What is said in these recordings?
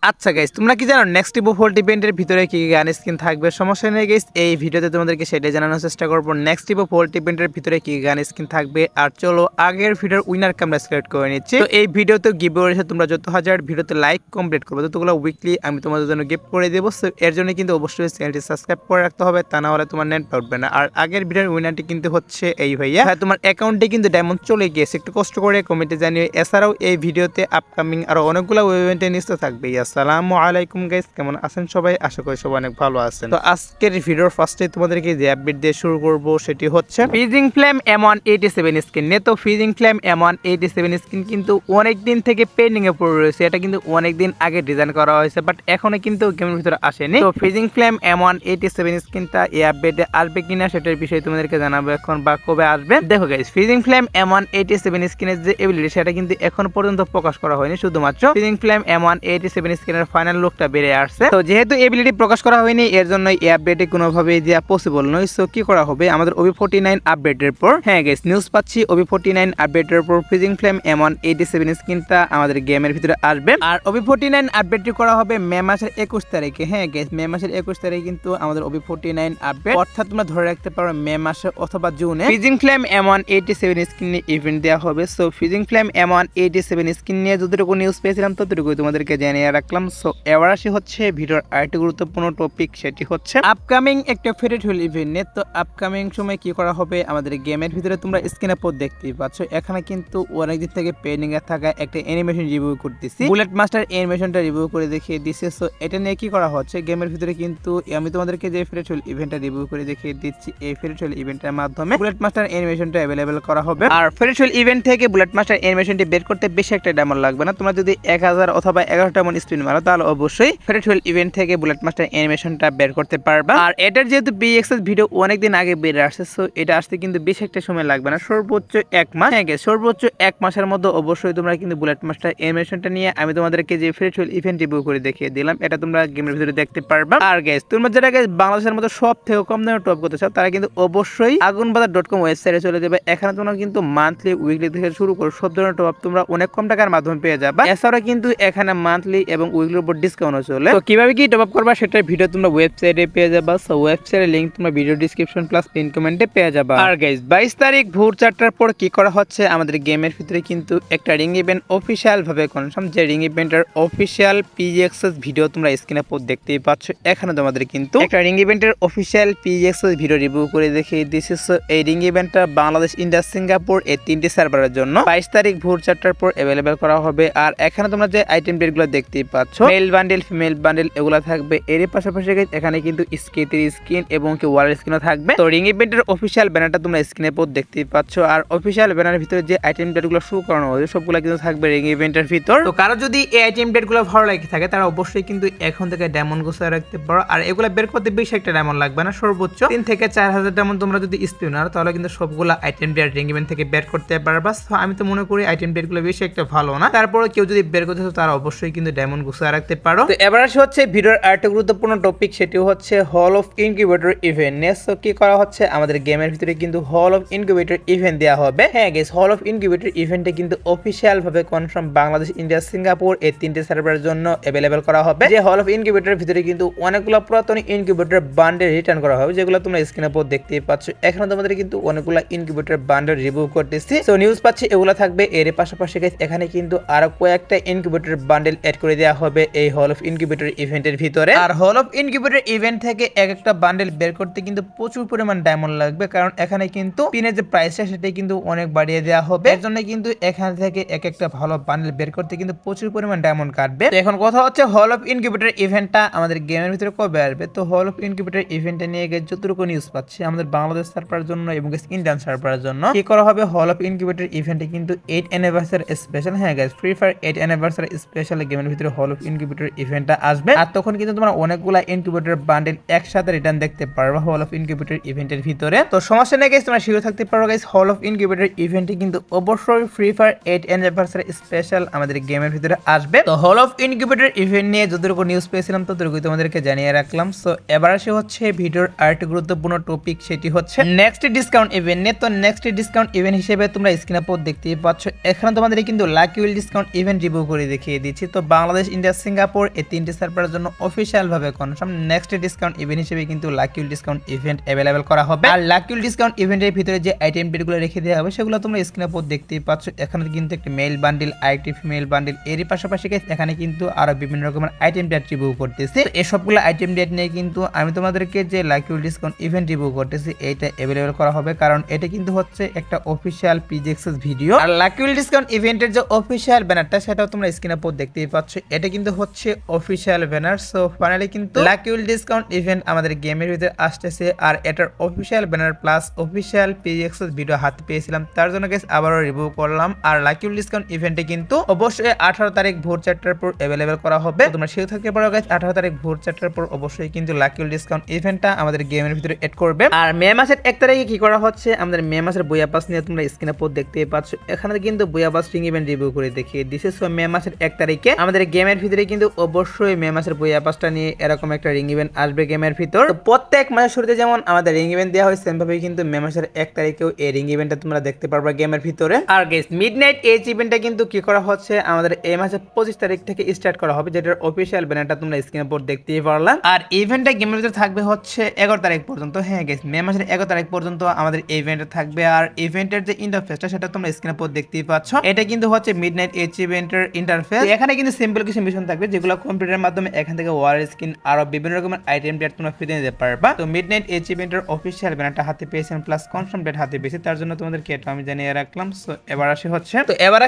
আচ্ছা গাইস, তোমরা কি জানো নেক্সট ইভো ভোল্ট ইভেন্টের ভিতরে কি কি গান স্কিন থাকবে? সমস্যা নেই গাইস, এই ভিডিওতে তোমাদেরকে সেটাই জানানোর চেষ্টা করব। নেক্সট ইভো ভোল্ট ইভেন্টের ভিতরে কি কি গান স্কিন থাকবে। আর চলো আগের ভিডিওর উইনারকে আমরা সিলেক্ট করে নিচ্ছি। তো এই ভিডিওতে গিভঅ্যাওয়ে রয়েছে, তোমরা যত হাজার ভিডিওতে লাইক কমপ্লিট করবে ততগুলো উইকলি আমি তোমাদের জন্য গিফট করে দেবো। সো এর জন্য কিন্তু অবশ্যই চ্যানেলটি সাবস্ক্রাইব করে রাখতে হবে, তা না হলে তোমার নেট পাবে না। আর আগের ভিডিওর উইনারটি কিন্তু হচ্ছে এই ভাইয়া। তোমার অ্যাকাউন্টে কিন্তু ডায়মন্ড চলে গিয়েছে, একটু কষ্ট করে কমেন্টে জানিয়ে। এছাড়াও এই ভিডিওতে আপকামিং আরো অনেকগুলো ইভেন্টের নিউজ থাকবে। আসসালামু আলাইকুম গাইস, কেমন আছেন সবাই? আশা করি সবাই অনেক ভালো আছেন। তো আজকের ভিডিওর ফার্স্টে তোমাদেরকে যে আপডেট দিয়ে শুরু করব সেটি হচ্ছে ফ্রিজিং ফ্লেম M187 স্কিন নিয়ে। তো ফ্রিজিং ফ্লেম M187 স্কিন কিন্তু অনেক দিন থেকে পেন্ডিং এ পড়ে রয়েছে। এটা কিন্তু অনেক দিন আগে ডিজাইন করা হয়েছে, বাট এখনো কিন্তু গেমের ভিতরে আসেনি। তো ফ্রিজিং ফ্লেম M187 স্কিনটা এই আপডেটে আসবে কিনা সেটার বিষয়ে তোমাদেরকে জানাবো এখন, বা কবে আসবে। দেখো গাইস, ফ্রিজিং ফ্লেম M187 স্কিনের যে এবিলিটি সেটা কিন্তু এখন পর্যন্ত প্রকাশ করা হয়নি। শুধুমাত্র ফ্রিজিং ফ্লেম M187 স্কিনের ফাইনাল লুকটা বেরিয়ে আসছে। তো যেহেতু এবিলিটি প্রকাশ করা হয়নি, এর জন্য এই আপডেটে কোনোভাবে দেওয়া পসিবল নয়। সো কি করা হবে, আমাদের OB49 আপডেটের পর, হ্যাঁ গাইস নিউজ পাচ্ছি OB49 আপডেটের পর ফ্রিজিং ফ্লেম M187 স্কিনটা আমাদের গেমের ভিতরে আসবে। আর OB49 আপডেটটি করা হবে মে মাসের 21 তারিখে। হ্যাঁ গাইস, মে মাসের 21 তারিখে কিন্তু আমাদের OB49 আপডেট, অর্থাৎ তোমরা ধরে রাখতে পারো মে মাসে অথবা জুনে ফ্রিজিং ফ্লেম M187 স্কিন নিয়ে ইভেন্ট দেওয়া হবে। So freezing flame M187 skin নিয়ে যতটুকু নিউজ পেয়েছিলাম ততটুকু তোমাদেরকে জানিয়ে রাখলাম। সো এবার আসি হচ্ছে ভিডিওর আরেকটি গুরুত্বপূর্ণ টপিক, সেটি হচ্ছে আপকামিং একটা ফেভারিট হুইল ইভেন্ট নিয়ে। তো আপকামিং সময় কি করা হবে আমাদের গেমের ভিতরে, তোমরা স্ক্রিনে পর দেখতেই পাচ্ছ। এখানে কিন্তু অনেকদিন থেকে পেন্ডিং এ থাকা একটা অ্যানিমেশন রিভিউ করতেছি, বুলেট মাস্টার অ্যানিমেশনটা রিভিউ করে দেখিয়ে দিচ্ছে। সো এটা নিয়ে কি করা হচ্ছে গেমের ভিতরে, কিন্তু আমি তোমাদেরকে যে ফেভারিট হুইল ইভেন্টটা রিভিউ করে দেখিয়ে দিচ্ছি, এই ফেভারিট হুইল ইভেন্টের মাধ্যমে বুলেট মাস্টার অ্যানিমেশনটা অ্যাভেলেবেল করা হবে। আর ফেভারিট হুইল ইভেন্ট থেকে বুলেট মাস্টার অ্যানিমেশনটি বের করতে বেশি একটা ডায়মন্ড লাগবে না। তোমরা যদি 1000 অথবা 11 ডায়মন্ড স্পিন মারো তাহলে অবশ্যই ফেভারিট হুইল ইভেন্ট থেকে বুলেট মাস্টার অ্যানিমেশনটা বের করতে পারবা। আর এটার যেহেতু BXS ভিডিও অনেকদিন আগে বের আসছে, সো এটা আসতে কিন্তু বেশি একটা সময় লাগবে না, সর্বোচ্চ 1 মাস। হ্যাঁ গাইস, সর্বোচ্চ 1 মাসের মধ্যে অবশ্যই তোমরা কিন্তু বুলেট মাস্টার অ্যানিমেশনটা নিয়ে আমি তোমাদেরকে যে ফেভারিট হুইল ইভেন্ট রিভিউ করে দেখিয়ে দিলাম, এটা তোমরা গেমের ভিতরে দেখতে পারবা। আর গাইস, তোমরা যারা গাইস বাংলাদেশের মতো সব থেকে কম দামে টপ করতে চাও তারা কিন্তু অবশ্যই agunbazaar.com ওয়েবসাইটে চলে যাবে। এখানে তোমরা কিন্তু মান্থলি, উইকলি থেকে শুরু করে সব ধরনের টপ তোমরা অনেক কম টাকার মাধ্যমে পেয়ে যাবা। এছাড়া কিন্তু এখানে মান্থলি এবং উইকলির উপর ডিসকাউন্টও চলে। তো কিভাবে কি টপ আপ করবা সেটার ভিডিও তোমরা ওয়েবসাইটে পেয়ে যাবা। সো ওয়েবসাইটের লিংক তোমরা ভিডিও ডেসক্রিপশন প্লাস পিন কমেন্টে পেয়ে যাবা। আর গাইস, 22 তারিখ ভোর 4টার পর কি করা হচ্ছে আমাদের গেমের ভিতরে কিন্তু একটা রিং ইভেন্ট অফিশিয়াল ভাবে কনফার্ম। যে রিং ইভেন্টের অফিশিয়াল PXS ভিডিও তোমরা স্ক্রিনে পর দেখতেই পাচ্ছ। এখানে তোমাদের কিন্তু একটা রিং ইভেন্টের অফিশিয়াল PXS ভিডিও রিভিউ করে দেখিয়ে দিয়েছি। সো এই রিং ইভেন্টটা বাংলাদেশ, ইন্ডিয়া, সিঙ্গাপুর এই 3টি সার্ভারের জন্য 22 তারিখ ভোর 4টার পর অ্যাভেলেবেল করা হবে। আর এখানে তোমরা যে আইটেম ডেটগুলো দেখতেই পাচ্ছ, মেল বান্ডেল, ফিমেল বান্ডেল এগুলো থাকবে। এর পাশাপাশি এখানে কিন্তু স্কেটের স্কিন এবং কি ওয়ালের স্কিনও থাকবে। তো রিং ইভেন্টের অফিশিয়াল ব্যানারটা তোমরা স্ক্রিনে পর দেখতেই পাচ্ছ। আর অফিশিয়াল ব্যানারের ভিতরে যে আইটেম ডেটগুলো শো করানো হয়েছে সবগুলো কিন্তু থাকবে রিং ইভেন্টের ভিতর। তো কারো যদি এই আইটেম ডেটগুলো ভালো লাগে থাকে তারা অবশ্যই কিন্তু এখন থেকে ডায়মন্ড গোছায় রাখতে পারো। আর এগুলো বের করতে বেশি একটা ডায়মন্ড লাগবে না, সর্বোচ্চ 3 থেকে 4000 ডায়মন্ড তোমরা যদি স্পিন মারো তাহলে কিন্তু সবগুলো আইটেম ডেট রিং ইভেন্ট থেকে বের করতে পারবা। আমি তো মনে করি আইটেম ডেটগুলো বেশি একটা ভালো না, তারপরে কেউ যদি বের করতে চাও তারা অবশ্যই কিন্তু ডায়মন্ড গোছায় রাখতে পারো। তো এবার আসে হচ্ছে ভিডিওর আরেকটা গুরুত্বপূর্ণ টপিক, সেটি হচ্ছে hall of incubator event. Next কি করা হচ্ছে আমাদের গেমের ভিতরে কিন্তু হল অফ ইনকিউবেটর ইভেন্ট দেওয়া হবে। হ্যাঁ গাইস, হল অফ ইনকিউবেটর ইভেন্টে কিন্তু অফিশিয়াল ভাবে কনফার্ম বাংলাদেশ, ইন্ডিয়া, সিঙ্গাপুর এই 3টি সার্ভারের জন্য অ্যাভেলেবেল করা হবে। যে হল অফ ইনকিউবেটরের ভিতরে কিন্তু অনেকগুলো পুরাতন ইনকিউবেটর বান্ডেল রিটার্ন করা হবে, যেগুলো তোমরা স্ক্রিনে পর দেখতেই পাচ্ছ। এখানে তোমাদের কিন্তু অনেকগুলো ইনকিউবেটর বান্ডেল রিভিউ করতেছি। সো নিউজ পাচ্ছি এগুলো থাকবে। এর পাশাপাশি গাইস এখানে কিন্তু আরো কয়েকটা ইনকিউবেটর বান্ডেল অ্যাড করে দেওয়া হবে এই হল অফ ইনকিউবেটর ইভেন্টের ভিতরে। আর হল অফ ইনকিউবেটর ইভেন্ট থেকে এক একটা বান্ডেল বের করতে কিন্তু প্রচুর পরিমাণ ডায়মন্ড লাগবে, কারণ এখানে কিন্তু পিনের যে প্রাইসটা সেটা কিন্তু অনেক বাড়িয়ে দেওয়া হবে। এর জন্য কিন্তু এখান থেকে এক একটা ভালো বান্ডেল বের করতে কিন্তু প্রচুর পরিমাণ ডায়মন্ড কাটবে। তো এখন কথা হচ্ছে হল অফ ইনকিউবেটর ইভেন্টটা আমাদের গেমের ভিতরে কবে আসবে। তো হল অফ ইনকিউবেটর ইভেন্টটা নিয়ে গিয়ে যতটুকু নিউজ পাচ্ছি আমাদের বাংলাদেশ সার্ভারের জন্য এবং ইন্ডিয়ান সার্ভারের জন্য কি করা হবে, হল অফ ইনকিউবেটর ইভেন্টে কিন্তু 8 অ্যানিভার্সারি স্পেশাল। হ্যাঁ guys, free fire 8 anniversary special গেমের ভিতরে হল অফ ইনকিউবেটর ইভেন্টটা আসবে। আর তখন কিন্তু তোমরা অনেকগুলা ইনকিউবেটর বান্ডেল একসাথে রিটার্ন দেখতে পারবা হল অফ ইনকিউবেটর ইভেন্টের ভিতরে। তো সমস্যা নেই গাইস, তোমরা শিওর থাকতে পারো গাইস, হল অফ ইনকিউবেটর ইভেন্টে কিন্তু অবশ্যই ফ্রি ফায়ার 8 অ্যানিভার্সারি স্পেশাল আমাদের গেমের ভিতরে আসবে। তো হল অফ ইনকিউবেটর ইভেন্ট নিয়ে যতটুকু নিউজ পেয়েছিলাম ততটুকুই তোমাদেরকে জানিয়ে রাখলাম। সো এবার আসে হচ্ছে ভিডিওর আরেকটি গুরুত্বপূর্ণ টপিক, সেটি হচ্ছে নেক্সট ডিসকাউন্ট ইভেন্ট নিয়ে। তো নেক্সট ডিসকাউন্ট ইভেন্ট হিসেবে তোমরা স্ক্রিনে পর দেখতেই পাচ্ছ, এখানে তোমাদের কিন্তু lucky wheel discount event review করে দেখিয়ে দিচ্ছি। তো বাংলাদেশ, ইন্ডিয়া, সিঙ্গাপুর এই 3টি সার্ভারের জন্য অফিশিয়াল ভাবে কনফার্ম নেক্সট ডিসকাউন্ট ইভেন্ট হিসেবে কিন্তু lucky wheel discount event available করা হবে। আর লাকি উইল ডিসকাউন্ট ইভেন্টের ভিতরে যে আইটেম ডেটগুলো রেখে দেওয়া হবে সেগুলো তোমরা স্ক্রিনের উপর দেখতেই পাচ্ছ। এখানে কিন্তু একটা মেল বান্ডিল, আরেকটি ফিমেল বান্ডিল, এরই পাশাপাশি এখানে কিন্তু আরো বিভিন্ন রকমের আইটেম ডেট রিভিউ করতেছি। এই সবগুলো আইটেম ডেট নিয়ে কিন্তু আমি তোমাদেরকে যে lucky wheel discount event review করতেছি এইটা अवेलेबल করা হবে, কারণ এটা কিন্তু হচ্ছে একটা অফিশিয়াল পিজেক্সেস ভিডিও। আর লাকি উইল ডিসকাউন্ট ইভেন্টের যে অফিশিয়াল ব্যানারটা সেটাও তোমরা স্ক্রিনের উপর দেখতেই পাচ্ছ, এটা কিন্তু হচ্ছে অফিশিয়াল ব্যানার। সো ফাইনালি কিন্তু লাকি উইল ডিসকাউন্ট ইভেন্ট আমাদের গেমের ভিতরে আসতেছে, আর এটার অফিশিয়াল ব্যানার প্লাস অফিশিয়াল পিজেক্সেস ভিডিও হাতে পেয়েছিলাম, তার জন্য গাইস আবারও রিভিউ করলাম। আর লাকি উইল ডিসকাউন্ট ইভেন্টে কিন্তু অবশ্যই 18 তারিখ ভোর 4টার পর अवेलेबल করা হবে। তোমরা সেও থাকতে পারো গাইস, 18 তারিখ ভোর 4টার পর অবশ্যই কিন্তু লাকি উইল ডিসকাউন্ট ইভেন্টটা আমাদের গেমের ভিতরে এড করবে। আর মে মাসের 1 তারিখে কি করা হচ্ছে, আমাদের মে মাসের বইয়া পাস নিয়ে তোমরা স্ক্রিনে পর দেখতেই পাচ্ছ। এখানে কিন্তু বইয়া পাস রিং ইভেন্ট রিভিউ করে দেখিয়ে দিছে। সো মে মাসের 1 তারিখে আমাদের গেমের ভিতরে কিন্তু অবশ্যই মে মাসের বইয়া পাসটা নিয়ে এরকম একটা রিং ইভেন্ট আসবে গেমের ভিতর। তো প্রত্যেক মাসের শুরুতে যেমন আমাদের রিং ইভেন্ট দেওয়া হয়, সেম ভাবে কিন্তু মে মাসের 1 তারিখেও এই রিং ইভেন্টটা তোমরা দেখতে পারবে গেমের ভিতরে। আর গাইস মিডনাইট এজ ইভেন্টটা কিন্তু কি করা হচ্ছে, আমাদের এই মাসের 25 তারিখ থেকে স্টার্ট করা হবে, যেটার অফিশিয়াল ব্যানারটা তোমরা স্ক্রিনের উপর দেখতেই পারলাম। আর ইভেন্টটা গেমের ভিতরে থাকবে হচ্ছে 11 তারিখ পর্যন্ত। হ্যাঁ গাইস, মে মাসের 11 তারিখ পর্যন্ত আমাদের ইভেন্টটা থাকবে। আর ইভেন্টের যে ইন্টারফেসটা সেটা তোমরা স্ক্রিনের উপর দেখতেই পাচ্ছ, এটা কিন্তু হচ্ছে মিডনাইট এজ ইভেন্টের ইন্টারফেস। এখানে কিন্তু সিম্পল কিছু মিশন থাকবে যেগুলো কম্পিউটারের মাধ্যমে এখান থেকে ওয়ার স্কিন আরো বিভিন্ন রকমের আইটেম ডেট তোমরা ফ্রিতে নিতে পারবা। তো মিডনাইট এজ ইভেন্টের অফিশিয়াল ব্যানারটা হাতে পেয়েছেন প্লাস কনফার্ম ডেট হাতে পেয়েছি, তার জন্য তোমাদেরকে এটা আমি জানিয়ে রাখলাম। সো এবার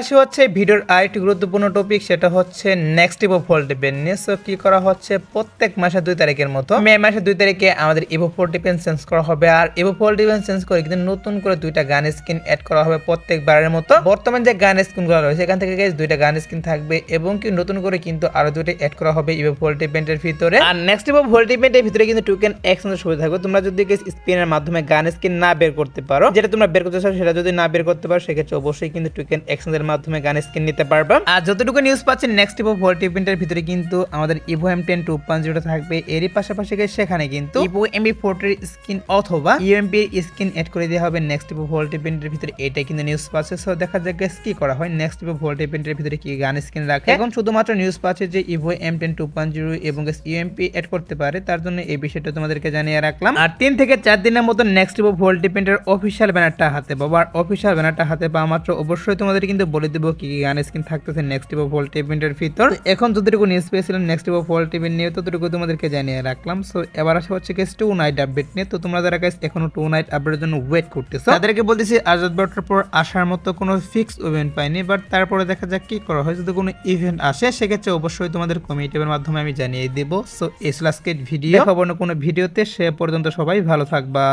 আসি হচ্ছে ভিডিওর আরেকটি গুরুত্বপূর্ণ টপিক, সেটা হচ্ছে নেক্সট ইভো ফোল্ড ইভেন্ট নিয়ে। সো কি করা হচ্ছে, প্রত্যেক মাসের 2 তারিখের মতো মে মাসের 2 তারিখে আমাদের ইভো ফোল্ড ইভেন্ট চেঞ্জ করা হবে। আর ইভো ফোল্ড ইভেন্ট চেঞ্জ করে কিন্তু নতুন করে 2টা গান স্কিন অ্যাড করা হবে প্রত্যেকবারের মতো। বর্তমান যে গান স্কিনগুলো রয়েছে এখান থেকে গাইস 2টা গান স্কিন থাকবে, এবং কি নতুন করে কিন্তু আরো 2টা অ্যাড করা হবে ইভো ফোল্ড ইভেন্টের ভিতরে। আর নেক্সট ইভো ফোল্ড ইভেন্টের ভিতরে কিন্তু টোকেন এক্সচেঞ্জের সুবিধা থাকবে। তোমরা যদি গাইস স্পিনের মাধ্যমে গান স্কিন না বের করতে পারো, যেটা তোমরা বের করতে চাও সেটা যদি না বের করতে পারো, সেক্ষেত্রে অবশ্যই কিন্তু টোকেন এক্সচেঞ্জের মাধ্যমে গান স্কিন নিতে পারবা। আর যতটুকু নিউজ পাচ্ছি নেক্সট ইভো ফোল্ড ইভেন্টের ভিতরে কিন্তু আমাদের ইভো M10 2.0 থাকবে, এরই পাশাপাশি সেখানে কিন্তু ইভো MP40 এর স্কিন অথবা UMP এর স্কিন অ্যাড করে দেওয়া হবে নেক্সট ইভো ফোল্ড ইভেন্টের ভিতরে, এটা কিন্তু নিউজ পাচ্ছে। সো দেখা যাক গাইস কি করা হয়, নেক্সট ইভো ফোল্ড ইভেন্টের ভিতরে কি গান স্কিন রাখে। এখন শুধুমাত্র নিউজ পাচ্ছে যে ইভো M10 2.0 এবং UMP অ্যাড করতে পারে, তার জন্য এই বিষয়টা তোমাদেরকে জানিয়ে রাখলাম। আর 3 থেকে 4 দিনের মতো নেক্সট ইভো ফোল্ড ইভেন্টের অফিশিয়াল ব্যানারটা হাতে পাবো। আর অফিশিয়াল ব্যানারটা হাতে পাওয়া মাত্র অবশ্যই তোমাদের কিন্তু বলে দেবো কি কি গান স্কিন থাকতেছে নেক্সট ইভো ফোল্ড ইভেন্টের ভিতর। এখন যতটুকু নিউজ পেয়েছিলাম নেক্সট ইভো ফোল্ড ইভেন্ট নিয়ে ততটুকু তোমাদেরকে জানিয়ে রাখলাম। সো এবার আসা হচ্ছে গাইস 2 নাইট আপডেট নিয়ে। তো তোমরা যারা গাইস এখনো 2 নাইট আপডেটের জন্য ওয়েট করতেছো তাদেরকে বলতেছি আজাদ বাটার পর আসার মতো কোনো ফিক্স ইভেন্ট পাইনি, বাট তারপরে দেখা যাক কি করা হয়। যদি কোনো ইভেন্ট আসে সেক্ষেত্রে অবশ্যই তোমাদের কমিউনিটির মাধ্যমে আমি জানিয়ে দেবো। সো এই ছিল আজকের ভিডিও, খবর না কোনো ভিডিওতে। সে পর্যন্ত সবাই ভালো থাকবা।